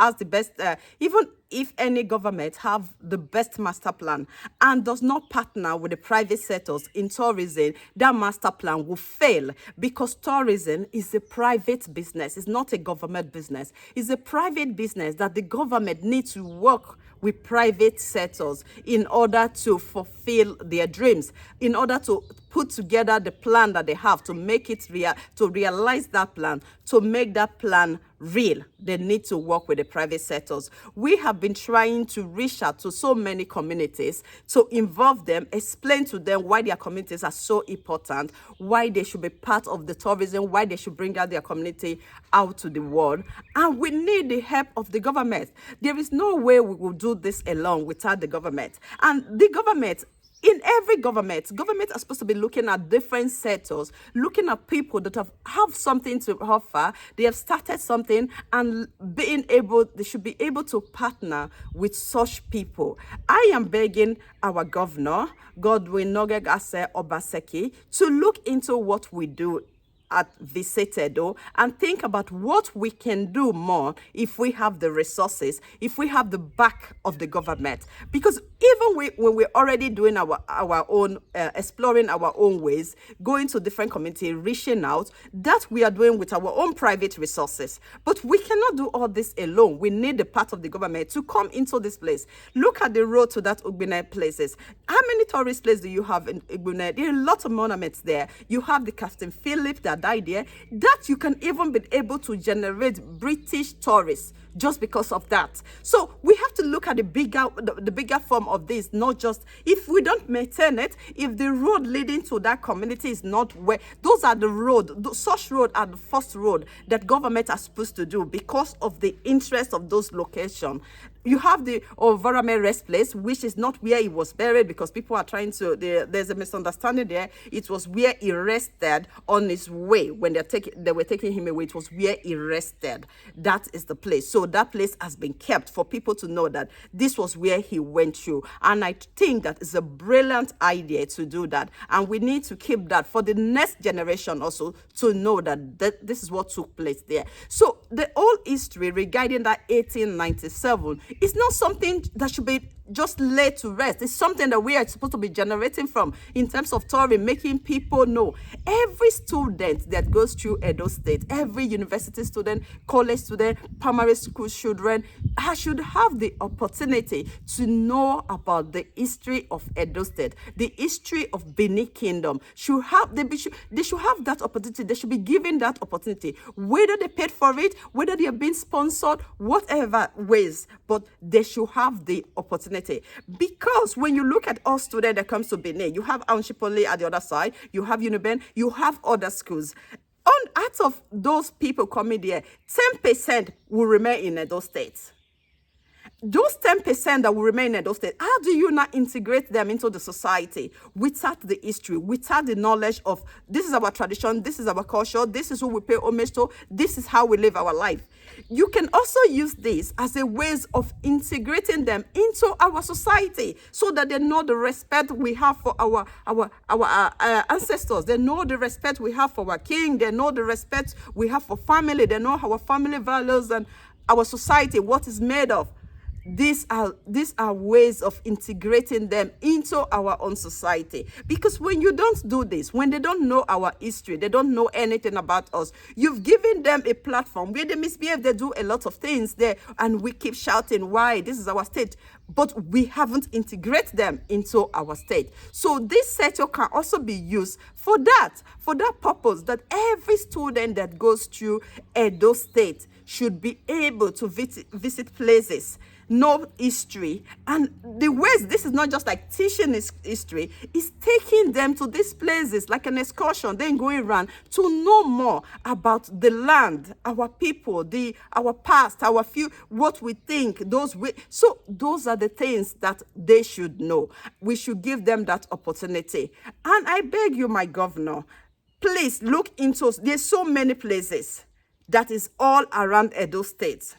has the best, even if any government have the best master plan and does not partner with the private sectors in tourism, that master plan will fail, because tourism is a private business. It's not a government business. It's a private business that the government needs to work with private sectors in order to fulfill their dreams, in order to put together the plan that they have to make it real, to realize that plan, to make that plan real. They need to work with the private sectors. We have been trying to reach out to so many communities to involve them, explain to them why their communities are so important, why they should be part of the tourism, why they should bring out their community out to the world. And we need the help of the government. There is no way we will do this alone without the government. And the government, in every government are supposed to be looking at different sectors, looking at people that have something to offer. They have started something, and they should be able to partner with such people. I am begging our governor, Godwin Nogegase Obaseki, to look into what we do at Visit-Edo and think about what we can do more if we have the resources, if we have the back of the government. Because even when we're already doing our own, exploring our own ways, going to different communities, reaching out, that we are doing with our own private resources. But we cannot do all this alone. We need the part of the government to come into this place. Look at the road to that Ugbene places. How many tourist places do you have in Ugbene? There are lots of monuments there. You have the Captain Philip that died there. That you can even be able to generate British tourists just because of that. So we have to look at the bigger form of this, not just if we don't maintain it, if the road leading to that community is not where, those are the road, such road are the first road that government are supposed to do because of the interest of those locations. You have the Ovarame rest place, which is not where he was buried, because people are trying to, there's a misunderstanding there. It was where he rested on his way. When they were taking him away, it was where he rested. That is the place. So that place has been kept for people to know that this was where he went through. And I think that is a brilliant idea to do that. And we need to keep that for the next generation also to know that this is what took place there. So the old history regarding that 1897 it's not something that should be just laid to rest. It's something that we are supposed to be generating from in terms of tourism, making people know. Every student that goes through Edo State, every university student, college student, primary school children, should have the opportunity to know about the history of Edo State, the history of Benin Kingdom. They should have that opportunity. They should be given that opportunity, whether they paid for it, whether they are being sponsored, whatever ways, but they should have the opportunity. Because when you look at all students that comes to Benin, you have Anshipole at the other side, you have Uniben, you have other schools. Out of those people coming there, 10% will remain in Edo State. Those 10% that will remain in those states, how do you not integrate them into the society without the history, without the knowledge of this is our tradition, this is our culture, this is who we pay homage to, this is how we live our life? You can also use this as a ways of integrating them into our society so that they know the respect we have for our ancestors. They know the respect we have for our king. They know the respect we have for family. They know our family values and our society, what is made of. These are ways of integrating them into our own society. Because when you don't do this, when they don't know our history, they don't know anything about us, you've given them a platform where they misbehave, they do a lot of things there, and we keep shouting, why? This is our state. But we haven't integrated them into our state. So this sector can also be used for that purpose, that every student that goes through Edo State should be able to visit places, know history, and the ways, this is not just like teaching history, it's taking them to these places like an excursion, then going around to know more about the land, our people, our past, our future, what we think, so those are the things that they should know. We should give them that opportunity. And I beg you, my governor, please look into, there's so many places that is all around Edo State.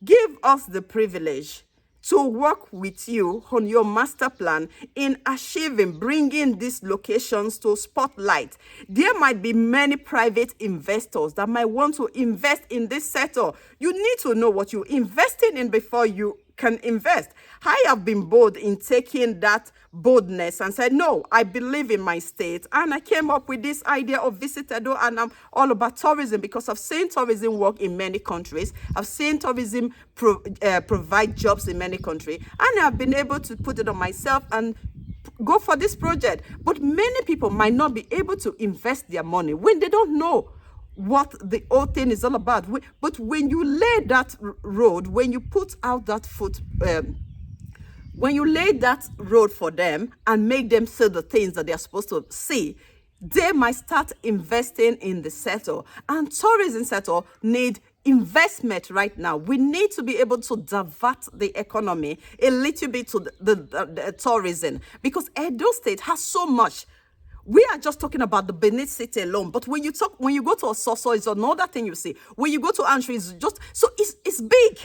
Give us the privilege to work with you on your master plan in achieving, bringing these locations to spotlight. There might be many private investors that might want to invest in this sector. You need to know what you're investing in before you can invest. I have been bold in taking that boldness and said, no, I believe in my state. And I came up with this idea of Visit Edo, and I'm all about tourism because I've seen tourism work in many countries. I've seen tourism provide jobs in many countries, and I've been able to put it on myself and go for this project. But many people might not be able to invest their money when they don't know what the whole thing is all about. But when you lay that road, when you put out that when you lay that road for them and make them see the things that they're supposed to see, they might start investing in the sector. And tourism sector need investment right now. We need to be able to divert the economy a little bit to the tourism, because Edo State has so much. We are just talking about the Benin City alone, but when you go to Ososo, it's another thing you see. When you go to Antri, it's just so it's big.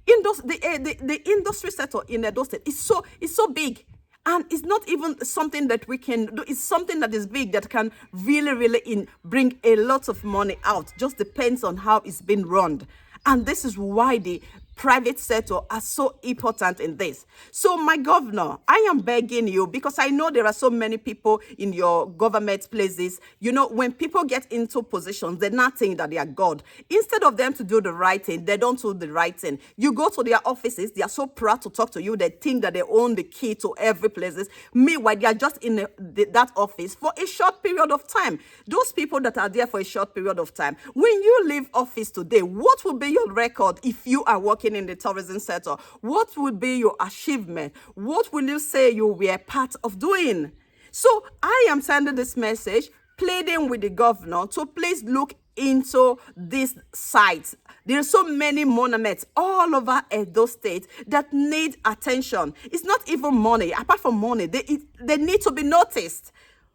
The industry sector in Edo State is so big, and it's not even something that we can do. It's something that is big that can really bring a lot of money out. Just depends on how it's been run, and this is why the private sector are so important in this. So my governor, I am begging you, because I know there are so many people in your government places. You know, when people get into positions, they're not saying that they are God. Instead of them to do the right thing, they don't do the right thing. You go to their offices, they are so proud to talk to you. They think that they own the key to every places. Meanwhile, they are just in that office for a short period of time. Those people that are there for a short period of time, when you leave office today, what will be your record if you are working in the tourism sector? What would be your achievement? What will you say you were part of doing? So I am sending this message, pleading with the governor to please look into this site. There are so many monuments all over Edo State that need attention. It's not even money. Apart from money, they need to be noticed.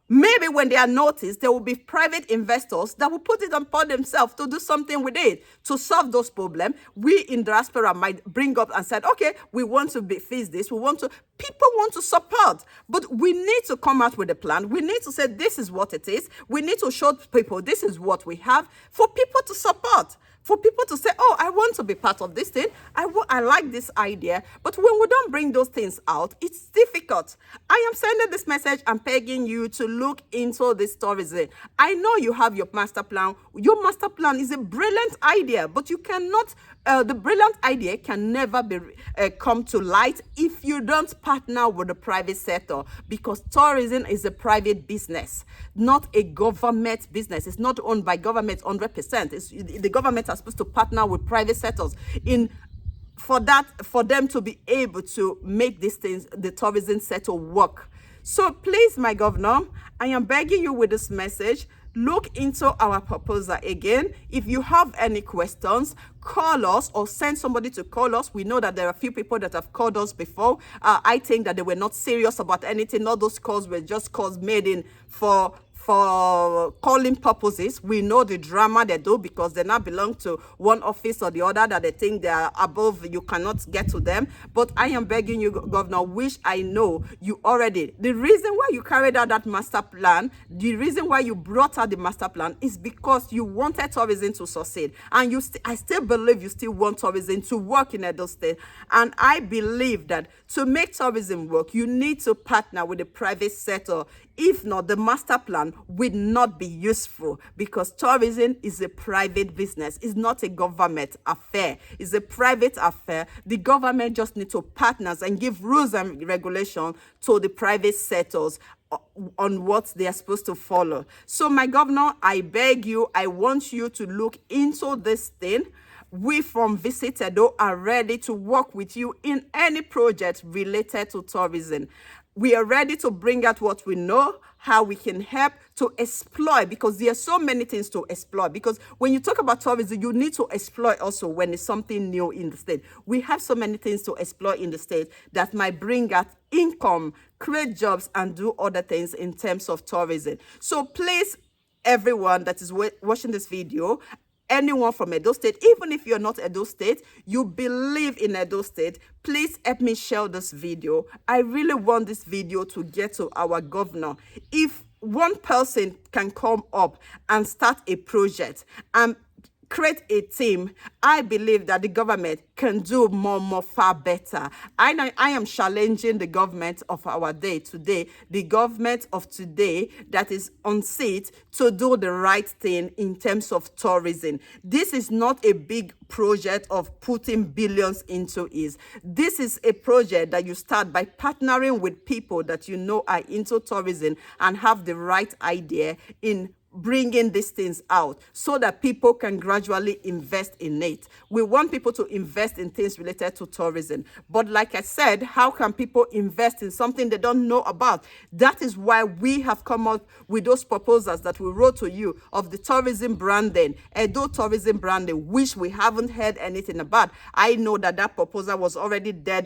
Maybe when they are noticed, there will be private investors that will put it upon themselves to do something with it to solve those problems. We in diaspora might bring up and said, okay, we want to fix this. People want to support, but we need to come out with a plan. We need to say, this is what it is. We need to show people this is what we have for people to support. For people to say, oh, I want to be part of this thing. I like this idea. But when we don't bring those things out, it's difficult. I am sending this message and begging you to look into this tourism. I know you have your master plan. Your master plan is a brilliant idea, but you cannot, the brilliant idea can never be come to light if you don't partner with the private sector, because tourism is a private business, not a government business. It's not owned by government 100%. The government are supposed to partner with private sectors for them to be able to make these things, the tourism sector, work. So please, my governor, I am begging you with this message, look into our proposal again. If you have any questions, call us or send somebody to call us. We know that there are a few people that have called us before. I think that they were not serious about anything. All those calls were just calls made in for calling purposes. We know the drama they do because they now belong to one office or the other, that they think they are above, you cannot get to them. But I am begging you, Governor, which I know you already. The reason why you carried out that master plan, the reason why you brought out the master plan is because you wanted tourism to succeed. And I still believe you still want tourism to work in Edo State. And I believe that to make tourism work, you need to partner with the private sector. If not, the master plan will not be useful, because tourism is a private business. It's not a government affair. It's a private affair. The government just needs to partner and give rules and regulations to the private sectors on what they are supposed to follow. So, my governor, I beg you, I want you to look into this thing. We from Visit Edo are ready to work with you in any project related to tourism. We are ready to bring out what we know, how we can help to exploit, because there are so many things to exploit. Because when you talk about tourism, you need to exploit also when it's something new in the state. We have so many things to exploit in the state that might bring out income, create jobs, and do other things in terms of tourism. So please, everyone that is watching this video, anyone from Edo State, even if you're not Edo State, you believe in Edo State, please help me share this video. I really want this video to get to our governor. If one person can come up and start a project and create a team, I believe that the government can do more, far better. I am challenging the government of our day today, the government of today that is on seat, to do the right thing in terms of tourism. This is not a big project of putting billions into it. This is a project that you start by partnering with people that you know are into tourism and have the right idea in bringing these things out so that people can gradually invest in it. We want people to invest in things related to tourism. But like I said, how can people invest in something they don't know about? That is why we have come up with those proposals that we wrote to you of the tourism branding, Edo tourism branding, which we haven't heard anything about. I know that proposal was already dead